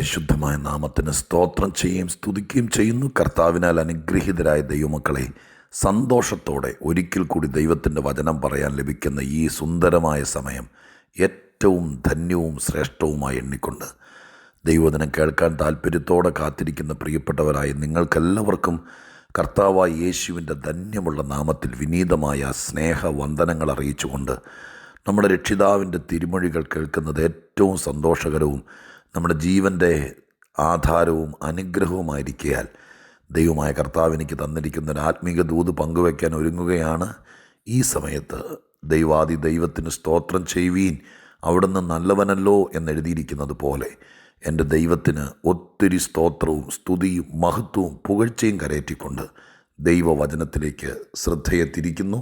പരിശുദ്ധമായ നാമത്തിന് സ്തോത്രം ചെയ്യുകയും സ്തുതിക്കുകയും ചെയ്യുന്നു. കർത്താവിനാൽ അനുഗ്രഹീതരായ ദൈവമക്കളെ, സന്തോഷത്തോടെ ഒരിക്കൽ കൂടി ദൈവത്തിൻ്റെ വചനം പറയാൻ ലഭിക്കുന്ന ഈ സുന്ദരമായ സമയം ഏറ്റവും ധന്യവും ശ്രേഷ്ഠവുമായി എണ്ണിക്കൊണ്ട് ദൈവവചനം കേൾക്കാൻ താല്പര്യത്തോടെ കാത്തിരിക്കുന്ന പ്രിയപ്പെട്ടവരായ നിങ്ങൾക്കെല്ലാവർക്കും കർത്താവായ യേശുവിൻ്റെ ധന്യമുള്ള നാമത്തിൽ വിനീതമായ സ്നേഹവന്ദനങ്ങൾ അറിയിച്ചുകൊണ്ട് നമ്മുടെ രക്ഷിതാവിൻ്റെ തിരുമൊഴികൾ കേൾക്കുന്നത് ഏറ്റവും സന്തോഷകരവും നമ്മുടെ ജീവൻ്റെ ആധാരവും അനുഗ്രഹവുമായിരിക്കയാൽ ദൈവമായ കർത്താവ് എനിക്ക് തന്നിരിക്കുന്ന ഒരു ആത്മീക ദൂത് പങ്കുവയ്ക്കാൻ ഒരുങ്ങുകയാണ്. ഈ സമയത്ത് ദൈവത്തിന് സ്തോത്രം ചെയ്യുവീൻ, അവിടുന്ന് നല്ലവനല്ലോ എന്നെഴുതിയിരിക്കുന്നത് പോലെ എൻ്റെ ദൈവത്തിന് ഒത്തിരി സ്തോത്രവും സ്തുതിയും മഹത്വവും പുകഴ്ചയും കരയറ്റിക്കൊണ്ട് ദൈവവചനത്തിലേക്ക് ശ്രദ്ധയെ തിരിക്കുന്നു.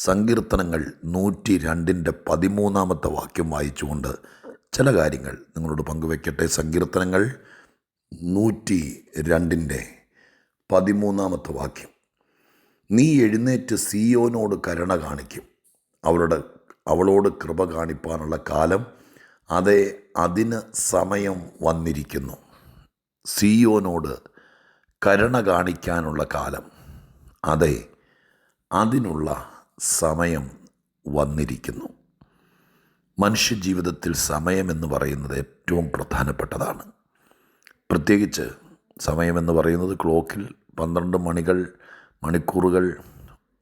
സങ്കീർത്തനങ്ങൾ 102-13 വാക്യം വായിച്ചുകൊണ്ട് ചില കാര്യങ്ങൾ നിങ്ങളോട് പങ്കുവയ്ക്കട്ടെ. സങ്കീർത്തനങ്ങൾ 102-13 വാക്യം. നീ എഴുന്നേറ്റ് സിയോനോട് കരുണ കാണിക്കും, അവളോട് കൃപ കാണിപ്പാനുള്ള കാലം, അതെ, അതിന് സമയം വന്നിരിക്കുന്നു. സിയോനോട് കരുണ കാണിക്കാനുള്ള കാലം, അതെ, അതിനുള്ള സമയം വന്നിരിക്കുന്നു. മനുഷ്യജീവിതത്തിൽ സമയമെന്ന് പറയുന്നത് ഏറ്റവും പ്രധാനപ്പെട്ടതാണ്. പ്രത്യേകിച്ച് സമയമെന്ന് പറയുന്നത് ക്ലോക്കിൽ 12 മണിക്കൂറുകൾ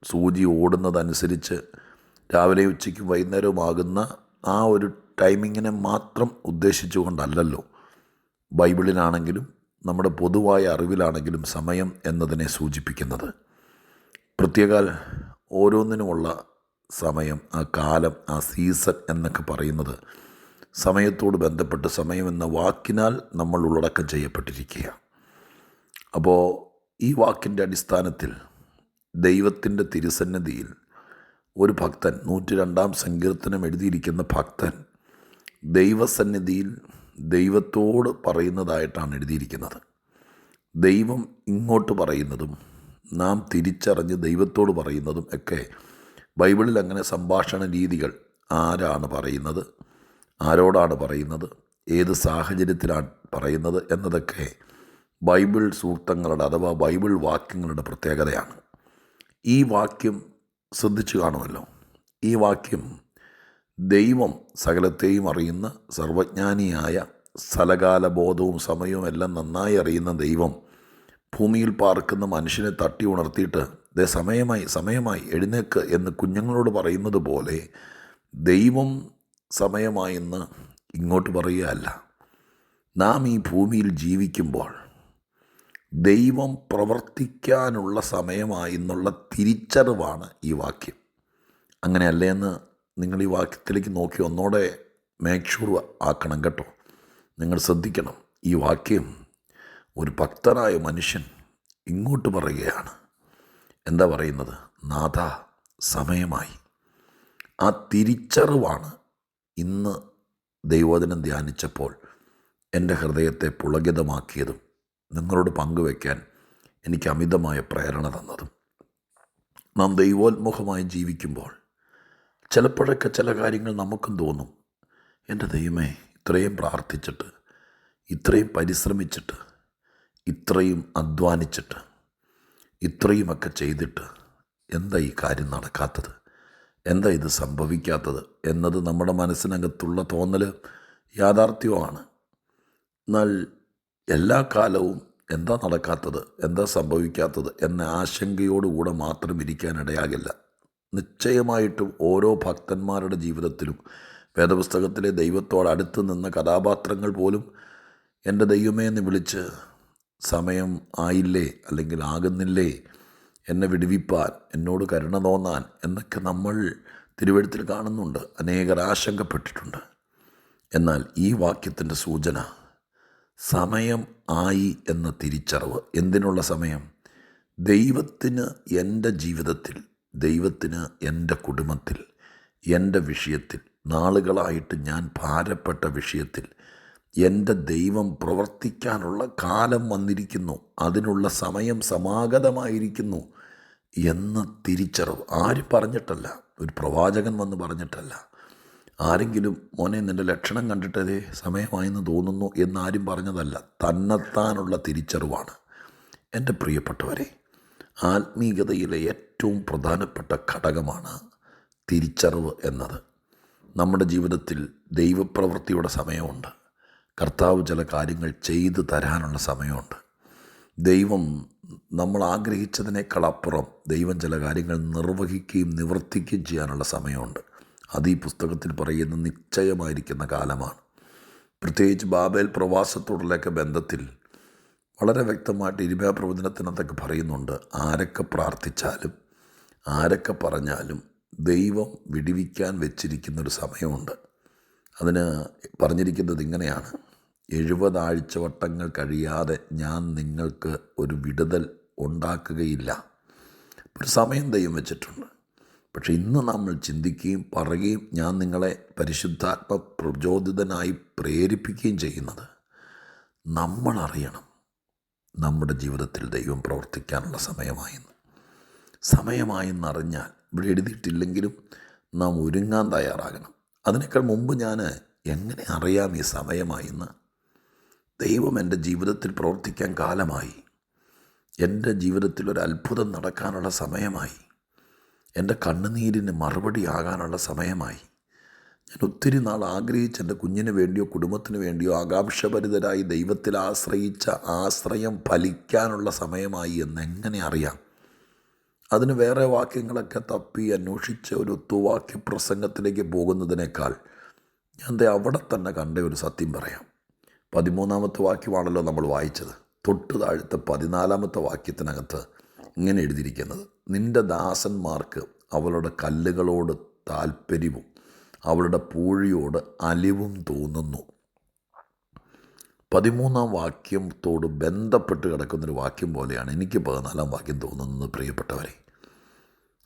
സൂചി ഓടുന്നതനുസരിച്ച് രാവിലെ ഉച്ചയ്ക്കും വൈകുന്നേരവുമാകുന്ന ആ ഒരു ടൈമിങ്ങിനെ മാത്രം ഉദ്ദേശിച്ചുകൊണ്ടല്ലല്ലോ ബൈബിളിലാണെങ്കിലും നമ്മുടെ പൊതുവായ അറിവിലാണെങ്കിലും സമയം എന്നതിനെ സൂചിപ്പിക്കുന്നത്. പ്രത്യേകാൽ ഓരോന്നിനുമുള്ള സമയം, ആ കാലം, ആ സീസൺ എന്നൊക്കെ പറയുന്നത് സമയത്തോട് ബന്ധപ്പെട്ട് സമയം എന്ന വാക്കിനാൽ നമ്മൾ ഉള്ളടക്കം ചെയ്യപ്പെട്ടിരിക്കുക. അപ്പോൾ ഈ വാക്കിൻ്റെ അടിസ്ഥാനത്തിൽ ദൈവത്തിൻ്റെ തിരുസന്നിധിയിൽ ഒരു ഭക്തൻ, 102 സങ്കീർത്തനം എഴുതിയിരിക്കുന്ന ഭക്തൻ ദൈവസന്നിധിയിൽ ദൈവത്തോട് പറയുന്നതായിട്ടാണ് എഴുതിയിരിക്കുന്നത്. ദൈവം ഇങ്ങോട്ട് പറയുന്നതും നാം തിരിച്ചറിഞ്ഞ് ദൈവത്തോട് പറയുന്നതും ഒക്കെ ബൈബിളിൽ അങ്ങനെ സംഭാഷണ രീതികൾ, ആരാണ് പറയുന്നത്, ആരോടാണ് പറയുന്നത്, ഏത് സാഹചര്യത്തിലാണ് പറയുന്നത് എന്നതൊക്കെ ബൈബിൾ സൂക്തങ്ങളുടെ അഥവാ ബൈബിൾ വാക്യങ്ങളുടെ പ്രത്യേകതയാണ്. ഈ വാക്യം ശ്രദ്ധിച്ചു കാണുമല്ലോ. ഈ വാക്യം ദൈവം സകലത്തെയും അറിയുന്ന സർവജ്ഞാനിയായ, സ്ഥലകാല ബോധവും സമയവും എല്ലാം നന്നായി അറിയുന്ന ദൈവം ഭൂമിയിൽ പാർക്കുന്ന മനുഷ്യനെ തട്ടി ഉണർത്തിയിട്ട് ദേ സമയമായി എഴുന്നേക്ക് എന്ന് കുഞ്ഞുങ്ങളോട് പറയുന്നത് പോലെ ദൈവം സമയമായെന്ന് ഇങ്ങോട്ട് പറയുകയല്ല. നാം ഈ ഭൂമിയിൽ ജീവിക്കുമ്പോൾ ദൈവം പ്രവർത്തിക്കാനുള്ള സമയമായെന്നുള്ള തിരിച്ചറിവാണ് ഈ വാക്യം. അങ്ങനെയല്ലേ എന്ന് നിങ്ങൾ ഈ വാക്യത്തിലേക്ക് നോക്കി ഒന്നോടെ മേക്ക് ഷുവർ ആക്കണം കേട്ടോ. നിങ്ങൾ ശ്രദ്ധിക്കണം. ഈ വാക്യം ഒരു ഭക്തനായ മനുഷ്യൻ ഇങ്ങോട്ട് പറയുകയാണ്. എന്താ പറയുന്നത്? നാഥ, സമയമായി. ആ തിരിച്ചറിവാണ് ഇന്ന് ദൈവവചനം ധ്യാനിച്ചപ്പോൾ എൻ്റെ ഹൃദയത്തെ പുളകിതമാക്കിയതും നിങ്ങളോട് പങ്കുവയ്ക്കാൻ എനിക്ക് അമിതമായ പ്രേരണ തന്നതും. നാം ദൈവോന്മുഖമായി ജീവിക്കുമ്പോൾ ചിലപ്പോഴൊക്കെ ചില കാര്യങ്ങൾ നമുക്കും തോന്നും, എൻ്റെ ദൈവമേ, ഇത്രയും പ്രാർത്ഥിച്ചിട്ട്, ഇത്രയും പരിശ്രമിച്ചിട്ട്, ഇത്രയും അധ്വാനിച്ചിട്ട്, ഇത്രയുമൊക്കെ ചെയ്തിട്ട് എന്താ ഈ കാര്യം നടക്കാത്തത്, എന്താ ഇത് സംഭവിക്കാത്തത് എന്നത് നമ്മുടെ മനസ്സിനകത്തുള്ള തോന്നൽ യാഥാർത്ഥ്യമാണ്. എന്നാൽ എല്ലാ കാലവും എന്താ നടക്കാത്തത്, എന്താ സംഭവിക്കാത്തത് എന്ന ആശങ്കയോടുകൂടെ മാത്രം ഇരിക്കാനിടയാകില്ല. നിശ്ചയമായിട്ടും ഓരോ ഭക്തന്മാരുടെ ജീവിതത്തിലും വേദപുസ്തകത്തിലെ ദൈവത്തോട് അടുത്ത് നിന്ന കഥാപാത്രങ്ങൾ പോലും എൻ്റെ ദൈവമേ എന്ന് വിളിച്ച് സമയം ആയില്ലേ, അല്ലെങ്കിൽ ആകുന്നില്ലേ, എന്നെ വിടുവിപ്പാൻ, എന്നോട് കരുണ തോന്നാൻ എന്നൊക്കെ നമ്മൾ തിരുവെഴുത്തിൽ കാണുന്നുണ്ട്. അനേകർ ആശങ്കപ്പെട്ടിട്ടുണ്ട്. എന്നാൽ ഈ വാക്യത്തിൻ്റെ സൂചന സമയം ആയി എന്ന തിരിച്ചറിവ്. എന്തിനുള്ള സമയം? ദൈവത്തിന് എൻ്റെ ജീവിതത്തിൽ, ദൈവത്തിന് എൻ്റെ കുടുംബത്തിൽ, എൻ്റെ വിഷയത്തിൽ, നാളുകളായിട്ട് ഞാൻ ഭാരപ്പെട്ട വിഷയത്തിൽ എൻ്റെ ദൈവം പ്രവർത്തിക്കാനുള്ള കാലം വന്നിരിക്കുന്നു, അതിനുള്ള സമയം സമാഗതമായിരിക്കുന്നു എന്ന തിരിച്ചറിവ്. ആരും പറഞ്ഞിട്ടല്ല, ഒരു പ്രവാചകൻ വന്ന് പറഞ്ഞിട്ടല്ല, ആരെങ്കിലും മോനെ നിൻ്റെ ലക്ഷണം കണ്ടിട്ടതേ സമയമായെന്ന് തോന്നുന്നു എന്നാരും പറഞ്ഞതല്ല, തന്നെത്താനുള്ള തിരിച്ചറിവാണ്. എൻ്റെ പ്രിയപ്പെട്ടവരെ, ആത്മീയതയിലെ ഏറ്റവും പ്രധാനപ്പെട്ട ഘടകമാണ് തിരിച്ചറിവ് എന്നത്. നമ്മുടെ ജീവിതത്തിൽ ദൈവപ്രവൃത്തിയുടെ സമയമുണ്ട്. കർത്താവ് ചില കാര്യങ്ങൾ ചെയ്തു തരാനുള്ള സമയമുണ്ട്. ദൈവം നമ്മൾ ആഗ്രഹിച്ചതിനേക്കാളപ്പുറം ദൈവം ചില കാര്യങ്ങൾ നിർവഹിക്കുകയും നിവർത്തിക്കുകയും ചെയ്യാനുള്ള സമയമുണ്ട്. അത് ഈ പുസ്തകത്തിൽ പറയുന്ന നിശ്ചയമായിരിക്കുന്ന കാലമാണ്. പ്രത്യേകിച്ച് ബാബേൽ പ്രവാസത്തോടുള്ളൊക്കെ ബന്ധത്തിൽ വളരെ വ്യക്തമായിട്ട് ഇരിമ്യാ പ്രവചനത്തിനകത്തൊക്കെ പറയുന്നുണ്ട്, ആരൊക്കെ പ്രാർത്ഥിച്ചാലും ആരൊക്കെ പറഞ്ഞാലും ദൈവം വിടുവിക്കാൻ വെച്ചിരിക്കുന്നൊരു സമയമുണ്ട്. അതിന് പറഞ്ഞിരിക്കുന്നത് ഇങ്ങനെയാണ്: 70 ആഴ്ചവട്ടങ്ങൾ കഴിയാതെ ഞാൻ നിങ്ങൾക്ക് ഒരു വിടുതൽ ഉണ്ടാക്കുകയില്ല. ഒരു സമയം ദൈവം വെച്ചിട്ടുണ്ട്. പക്ഷെ ഇന്ന് നമ്മൾ ചിന്തിക്കുകയും പറയുകയും ഞാൻ നിങ്ങളെ പരിശുദ്ധാത്മ പ്രചോദിതനായി പ്രേരിപ്പിക്കുകയും ചെയ്യുന്നത്, നമ്മളറിയണം നമ്മുടെ ജീവിതത്തിൽ ദൈവം പ്രവർത്തിക്കാനുള്ള സമയമായെന്നറിഞ്ഞാൽ, ഇവിടെ എഴുതിയിട്ടില്ലെങ്കിലും നാം ഒരുങ്ങാൻ തയ്യാറാകണം. അതിനേക്കാൾ മുമ്പ് ഞാൻ എങ്ങനെ അറിയാം ഈ സമയമായെന്ന്? ദൈവം എൻ്റെ ജീവിതത്തിൽ പ്രവർത്തിക്കാൻ കാലമായി. എൻ്റെ ജീവിതത്തിൽ ഒരു അത്ഭുതം നടക്കാനുള്ള സമയമായി. എൻ്റെ കണ്ണുനീരിന് മറുപടി ആകാനുള്ള സമയമായി. ഞാൻ ഒത്തിരി നാൾ ആഗ്രഹിച്ച് എൻ്റെ കുഞ്ഞിന് വേണ്ടിയോ കുടുംബത്തിന് വേണ്ടിയോ ആകാംക്ഷഭരിതരായി ദൈവത്തിൽ ആശ്രയിച്ച ആശ്രയം ഫലിക്കാനുള്ള സമയമായി എന്നെങ്ങനെ അറിയാം? അതിന് വേറെ വാക്യങ്ങളൊക്കെ തപ്പി അന്വേഷിച്ച് ഒരു ഒത്തുവാക്യ പ്രസംഗത്തിലേക്ക് പോകുന്നതിനേക്കാൾ ഞാൻ അവിടെ തന്നെ കണ്ട ഒരു സത്യം പറയാം. 13-ാമത്തെ വാക്യമാണല്ലോ നമ്മൾ വായിച്ചത്. തൊട്ട് താഴത്തെ 14-ാമത്തെ വാക്യത്തിനകത്ത് ഇങ്ങനെ എഴുതിയിരിക്കുന്നത്: നിൻ്റെ ദാസന്മാർക്ക് അവളുടെ കല്ലുകളോട് താല്പര്യവും അവളുടെ പൂഴിയോട് അലിവും തോന്നുന്നു. 13-ാം വാക്യത്തോട് ബന്ധപ്പെട്ട് കിടക്കുന്നൊരു വാക്യം പോലെയാണ് എനിക്ക് 14-ാം വാക്യം തോന്നുന്നത്. പ്രിയപ്പെട്ടവരെ,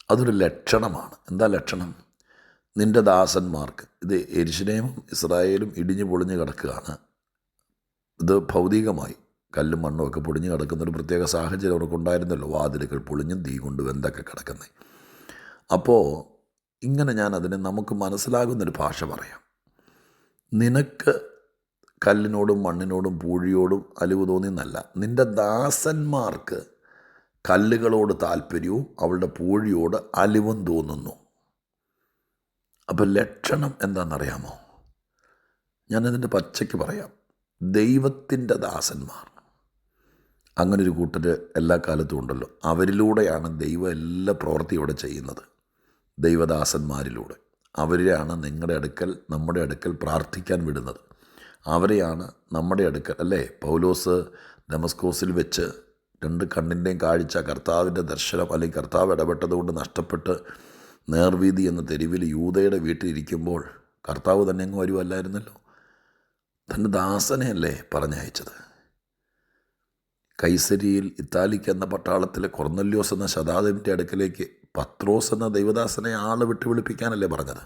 അതൊരു ലക്ഷണമാണ്. എന്താ ലക്ഷണം? നിൻ്റെ ദാസന്മാർക്ക്, ഇത് യെരൂശലേമും ഇസ്രായേലും ഇടിഞ്ഞു പൊളിഞ്ഞ് കിടക്കുകയാണ്. ഇത് ഭൗതികമായി കല്ലും മണ്ണും ഒക്കെ പൊടിഞ്ഞ് കിടക്കുന്നൊരു പ്രത്യേക സാഹചര്യം അവർക്ക് ഉണ്ടായിരുന്നല്ലോ. വാതിലുകൾ പൊളിഞ്ഞും തീ കൊണ്ട് വെന്തൊക്കെ കിടക്കുന്നത്. അപ്പോൾ ഇങ്ങനെ ഞാൻ അതിനെ നമുക്ക് മനസ്സിലാകുന്നൊരു ഭാഷ പറയാം. നിനക്ക് കല്ലിനോടും മണ്ണിനോടും പൂഴിയോടും അലിവ് തോന്നിയെന്നല്ല, നിൻ്റെ ദാസന്മാർക്ക് കല്ലുകളോട് താല്പര്യവും അവളുടെ പൂഴിയോട് അലിവും തോന്നുന്നു. അപ്പോൾ ലക്ഷണം എന്താണെന്നറിയാമോ? ഞാനതിൻ്റെ പച്ചയ്ക്ക് പറയാം. ദൈവത്തിൻ്റെ ദാസന്മാർ, അങ്ങനൊരു കൂട്ടർ എല്ലാ കാലത്തും ഉണ്ടല്ലോ. അവരിലൂടെയാണ് ദൈവം എല്ലാ പ്രവൃത്തിയോടെ ചെയ്യുന്നത്. ദൈവദാസന്മാരിലൂടെ അവരെയാണ് നമ്മുടെ അടുക്കൽ പ്രാർത്ഥിക്കാൻ വിടുന്നത്. അവരെയാണ് നമ്മുടെ അടുക്കൽ, അല്ലേ? പൗലോസ് ദമസ്കോസിൽ വെച്ച് 2 കണ്ണിൻ്റെയും കാഴ്ച, കർത്താവിൻ്റെ ദർശനം അല്ലെങ്കിൽ കർത്താവ് ഇടപെട്ടതുകൊണ്ട് നഷ്ടപ്പെട്ട് നേർവീതി എന്ന തെരുവിൽ യൂദയുടെ വീട്ടിലിരിക്കുമ്പോൾ കർത്താവ് തന്നെ അങ്ങ് വരുമല്ലായിരുന്നല്ലോ. തൻ്റെ ദാസനെയല്ലേ പറഞ്ഞയച്ചത്. കൈസരിയിൽ ഇത്താലിക്ക് എന്ന പട്ടാളത്തിലെ കൊർന്നല്യോസ് എന്ന ശതാധിപൻ്റെ അടുക്കലേക്ക് പത്രോസ് എന്ന ദൈവദാസനെ ആളെ വിട്ട് വിളിപ്പിക്കാനല്ലേ പറഞ്ഞത്.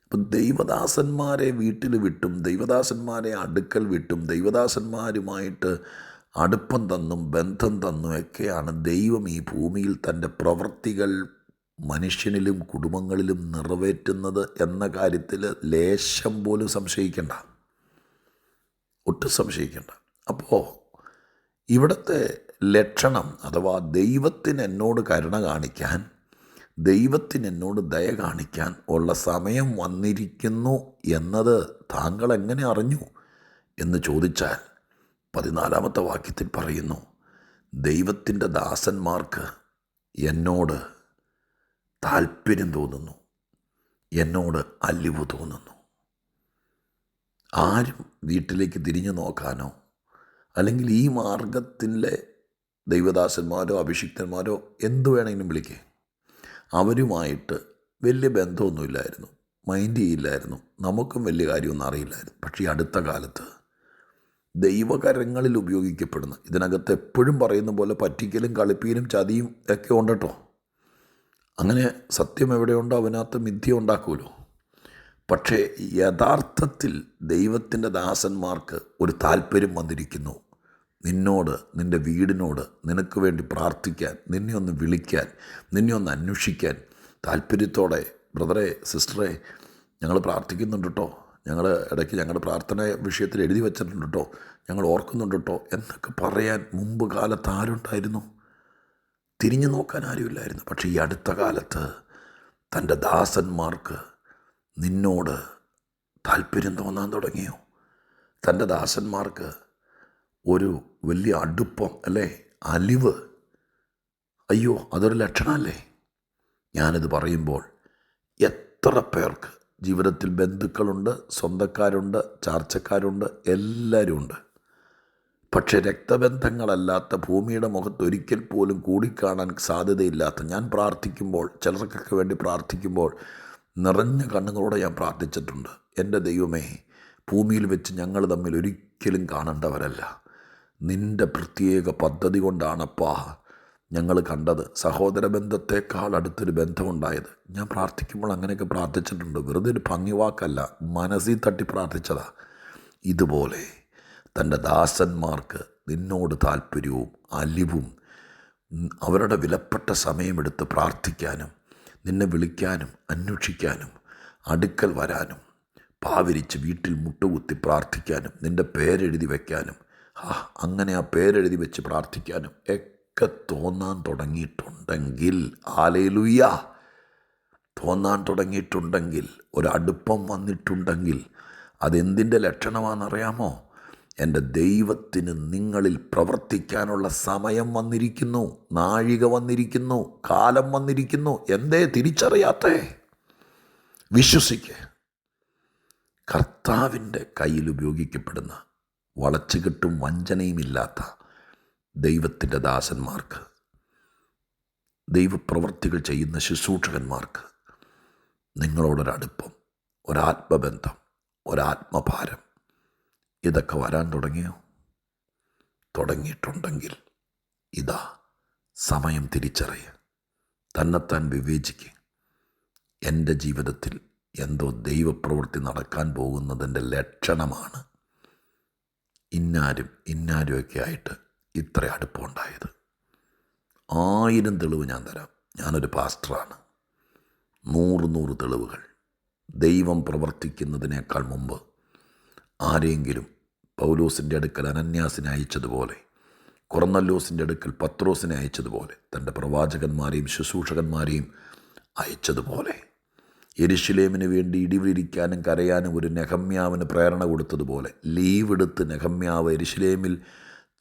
അപ്പം ദൈവദാസന്മാരെ വീട്ടിൽ വിട്ടും ദൈവദാസന്മാരെ അടുക്കൽ വിട്ടും ദൈവദാസന്മാരുമായിട്ട് അടുപ്പം തന്നും ബന്ധം തന്നും ഒക്കെയാണ് ദൈവം ഈ ഭൂമിയിൽ തൻ്റെ പ്രവൃത്തികൾ മനുഷ്യനിലും കുടുംബങ്ങളിലും നിറവേറ്റുന്നത് എന്ന കാര്യത്തിൽ ലേശം പോലും സംശയിക്കേണ്ട, ഒട്ടും സംശയിക്കേണ്ട. അപ്പോൾ ഇവിടുത്തെ ലക്ഷണം, അഥവാ ദൈവത്തിന് എന്നോട് കരുണ കാണിക്കാൻ, ദൈവത്തിന് എന്നോട് ദയ കാണിക്കാൻ ഉള്ള സമയം വന്നിരിക്കുന്നു എന്നത് താങ്കൾ എങ്ങനെ അറിഞ്ഞു എന്ന് ചോദിച്ചാൽ 14-ാമത്തെ വാക്യത്തിൽ പറയുന്നു, ദൈവത്തിൻ്റെ ദാസന്മാർക്ക് എന്നോട് താല്പര്യം തോന്നുന്നു, എന്നോട് അലിവ് തോന്നുന്നു. ആരും വീട്ടിലേക്ക് തിരിഞ്ഞു നോക്കാനോ അല്ലെങ്കിൽ ഈ മാർഗത്തിലെ ദൈവദാസന്മാരോ അഭിഷിക്തന്മാരോ എന്തു വേണമെങ്കിലും വിളിക്കേ, അവരുമായിട്ട് വലിയ ബന്ധമൊന്നുമില്ലായിരുന്നു, മൈൻഡ് ചെയ്യില്ലായിരുന്നു, നമുക്കും വലിയ കാര്യമൊന്നും അറിയില്ലായിരുന്നു. പക്ഷേ ഈ അടുത്ത കാലത്ത് ദൈവകരങ്ങളിൽ ഉപയോഗിക്കപ്പെടുന്ന, ഇതിനകത്ത് എപ്പോഴും പറയുന്ന പോലെ പറ്റിക്കലും കളിപ്പീരും ചതിയും ഒക്കെ ഉണ്ട് കേട്ടോ. അങ്ങനെ സത്യം എവിടെയുണ്ടോ അവനകത്ത് മിഥ്യ ഉണ്ടാക്കുമല്ലോ. പക്ഷേ യഥാർത്ഥത്തിൽ ദൈവത്തിൻ്റെ ദാസന്മാർക്ക് ഒരു താല്പര്യം വന്നിരിക്കുന്നു. നിന്നോട്, നിൻ്റെ വീടിനോട്, നിനക്ക് വേണ്ടി പ്രാർത്ഥിക്കാൻ, നിന്നെ ഒന്ന് വിളിക്കാൻ, നിന്നെ ഒന്ന് അന്വേഷിക്കാൻ താല്പര്യത്തോടെ. ബ്രദറെ, സിസ്റ്ററെ, ഞങ്ങൾ പ്രാർത്ഥിക്കുന്നുണ്ട് കേട്ടോ, ഞങ്ങൾ ഇടയ്ക്ക് ഞങ്ങളുടെ പ്രാർത്ഥന വിഷയത്തിൽ എഴുതി വച്ചിട്ടുണ്ട് കേട്ടോ, ഞങ്ങൾ ഓർക്കുന്നുണ്ട് കേട്ടോ എന്നൊക്കെ പറയാൻ മുമ്പ് കാലത്ത് ആരുണ്ടായിരുന്നു? തിരിഞ്ഞു നോക്കാൻ ആരുമില്ലായിരുന്നു. പക്ഷേ ഈ അടുത്ത കാലത്ത് തൻ്റെ ദാസന്മാർക്ക് നിന്നോട് താല്പര്യം തോന്നാൻ തുടങ്ങിയോ? തൻ്റെ ദാസന്മാർക്ക് ഒരു വലിയ അടുപ്പം അല്ലേ, അലിവ്. അയ്യോ, അതൊരു ലക്ഷണമല്ലേ? ഞാനിത് പറയുമ്പോൾ എത്ര പേർക്ക് ജീവിതത്തിൽ ബന്ധുക്കളുണ്ട്, സ്വന്തക്കാരുണ്ട്, ചാർച്ചക്കാരുണ്ട്, എല്ലാവരും ഉണ്ട്. പക്ഷേ രക്തബന്ധങ്ങളല്ലാത്ത, ഭൂമിയുടെ മുഖത്ത് ഒരിക്കൽ പോലും കൂടിക്കാണാൻ സാധ്യതയില്ലാത്ത, ഞാൻ പ്രാർത്ഥിക്കുമ്പോൾ, ചിലർക്കൊക്കെ വേണ്ടി പ്രാർത്ഥിക്കുമ്പോൾ നിറഞ്ഞ കണ്ണുകളോടെ ഞാൻ പ്രാർത്ഥിച്ചിട്ടുണ്ട്. എൻ്റെ ദൈവമേ, ഭൂമിയിൽ വെച്ച് ഞങ്ങൾ തമ്മിൽ ഒരിക്കലും കാണേണ്ടവരല്ല, നിൻ്റെ പ്രത്യേക പദ്ധതി കൊണ്ടാണപ്പാ ഞങ്ങൾ കണ്ടത്. സഹോദര ബന്ധത്തെക്കാൾ അടുത്തൊരു ബന്ധമുണ്ടായത്. ഞാൻ പ്രാർത്ഥിക്കുമ്പോൾ അങ്ങനെയൊക്കെ പ്രാർത്ഥിച്ചിട്ടുണ്ട്. വെറുതെ ഒരു ഭംഗിവാക്കല്ല, മനസ്സിൽ തട്ടി പ്രാർത്ഥിച്ചതാ. ഇതുപോലെ തൻ്റെ ദാസന്മാർക്ക് നിന്നോട് താല്പര്യവും അലിവും, അവരുടെ വിലപ്പെട്ട സമയമെടുത്ത് പ്രാർത്ഥിക്കാനും, നിന്നെ വിളിക്കാനും, അന്വേഷിക്കാനും, അടുക്കൽ വരാനും, പാവിരിച്ച് വീട്ടിൽ മുട്ടുകുത്തി പ്രാർത്ഥിക്കാനും, നിൻ്റെ പേരെഴുതി വയ്ക്കാനും, അങ്ങനെ ആ പേരെഴുതി വെച്ച് പ്രാർത്ഥിക്കാനും ഒക്കെ തോന്നാൻ തുടങ്ങിയിട്ടുണ്ടെങ്കിൽ, ഹല്ലേലൂയ, തോന്നാൻ തുടങ്ങിയിട്ടുണ്ടെങ്കിൽ, ഒരടുപ്പം വന്നിട്ടുണ്ടെങ്കിൽ, അതെന്തിൻ്റെ ലക്ഷണമാണെന്നറിയാമോ? എൻ്റെ ദൈവത്തിന് നിങ്ങളിൽ പ്രവർത്തിക്കാനുള്ള സമയം വന്നിരിക്കുന്നു, നാഴിക വന്നിരിക്കുന്നു, കാലം വന്നിരിക്കുന്നു. എന്തേ തിരിച്ചറിയാത്തേ? വിശ്വസിക്ക്. കർത്താവിൻ്റെ കയ്യിൽ ഉപയോഗിക്കപ്പെടുന്ന, വളച്ചുകെട്ടും വഞ്ചനയുമില്ലാത്ത ദൈവത്തിൻ്റെ ദാസന്മാർക്ക്, ദൈവപ്രവർത്തികൾ ചെയ്യുന്ന ശുശ്രൂഷകന്മാർക്ക് നിങ്ങളോടൊരടുപ്പം, ഒരാത്മബന്ധം, ഒരാത്മഭാരം, ഇതൊക്കെ വരാൻ തുടങ്ങിയോ? തുടങ്ങിയിട്ടുണ്ടെങ്കിൽ ഇതാ സമയം. തിരിച്ചറിയുക, തന്നെത്താൻ വിവേചിക്കുക. എൻ്റെ ജീവിതത്തിൽ എന്തോ ദൈവപ്രവൃത്തി നടക്കാൻ പോകുന്നതിൻ്റെ ലക്ഷണമാണ് ഇന്നാരുമൊക്കെ ആയിട്ട് ഇത്ര അടുപ്പമുണ്ടായത്. 1000 തെളിവ് ഞാൻ തരാം. ഞാനൊരു പാസ്റ്ററാണ്. 100 തെളിവുകൾ. ദൈവം പ്രവർത്തിക്കുന്നതിനേക്കാൾ മുമ്പ് ആരെങ്കിലും പൗലോസിൻ്റെ അടുക്കൽ അനന്യാസിനെ അയച്ചതുപോലെ, കൊർന്നല്യോസിൻ്റെ അടുക്കൽ പത്രോസിനെ അയച്ചതുപോലെ, തൻ്റെ പ്രവാചകന്മാരെയും ശുശ്രൂഷകന്മാരെയും അയച്ചതുപോലെ, യെരുശലേമിന് വേണ്ടി ഇടിവിരിക്കാനും കരയാനും ഒരു നെഹമ്യാവിന് പ്രേരണ കൊടുത്തതുപോലെ, ലീവ് എടുത്ത് നെഹമ്യാവ് യെരുശലേമിൽ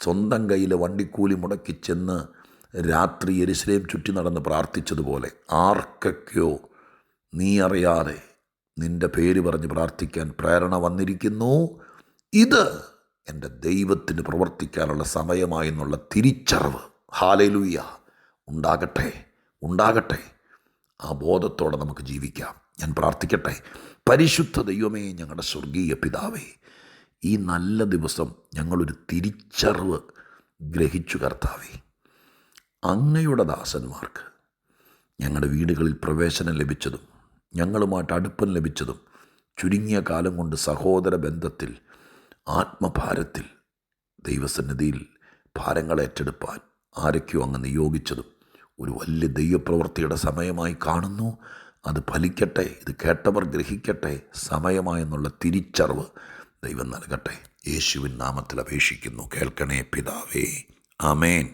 സ്വന്തം കയ്യിൽ വണ്ടിക്കൂലി മുടക്കി ചെന്ന് രാത്രി യെരുശലേം ചുറ്റി നടന്ന് പ്രാർത്ഥിച്ചതുപോലെ, ആർക്കൊക്കെയോ നീ അറിയാതെ നിൻ്റെ പേര് പറഞ്ഞ് പ്രാർത്ഥിക്കാൻ പ്രേരണ വന്നിരിക്കുന്നു. ഇത് എൻ്റെ ദൈവത്തിന് പ്രവർത്തിക്കാനുള്ള സമയമായി എന്നുള്ള തിരിച്ചറിവ്, ഹല്ലേലൂയ, ഉണ്ടാകട്ടെ. ആ ബോധത്തോടെ നമുക്ക് ജീവിക്കാം. ഞാൻ പ്രാർത്ഥിക്കട്ടെ. പരിശുദ്ധ ദൈവമേ, ഞങ്ങളുടെ സ്വർഗീയ പിതാവേ, ഈ നല്ല ദിവസം ഞങ്ങളൊരു തിരിച്ചറിവ് ഗ്രഹിച്ചു കർത്താവേ. അങ്ങയുടെ ദാസന്മാർക്ക് ഞങ്ങളുടെ വീടുകളിൽ പ്രവേശനം ലഭിച്ചതും ഞങ്ങളുമായിട്ട് അടുപ്പം ലഭിച്ചതും ചുരുങ്ങിയ കാലം കൊണ്ട് സഹോദര ബന്ധത്തിൽ, ആത്മഭാരത്തിൽ, ദൈവസന്നിധിയിൽ ഭാരങ്ങൾ ഏറ്റെടുപ്പാൻ ആരൊക്കെയോ അങ്ങ് നിയോഗിച്ചതും ഒരു വലിയ ദൈവപ്രവൃത്തിയുടെ സമയമായി കാണുന്നു. അത് ഫലിക്കട്ടെ. ഇത് കേട്ടവർ ഗ്രഹിക്കട്ടെ. സമയമായെന്നുള്ള തിരിച്ചറിവ് ദൈവം നൽകട്ടെ. യേശുവിൻ നാമത്തിൽ അപേക്ഷിക്കുന്നു, കേൾക്കണേ പിതാവേ. ആമേൻ.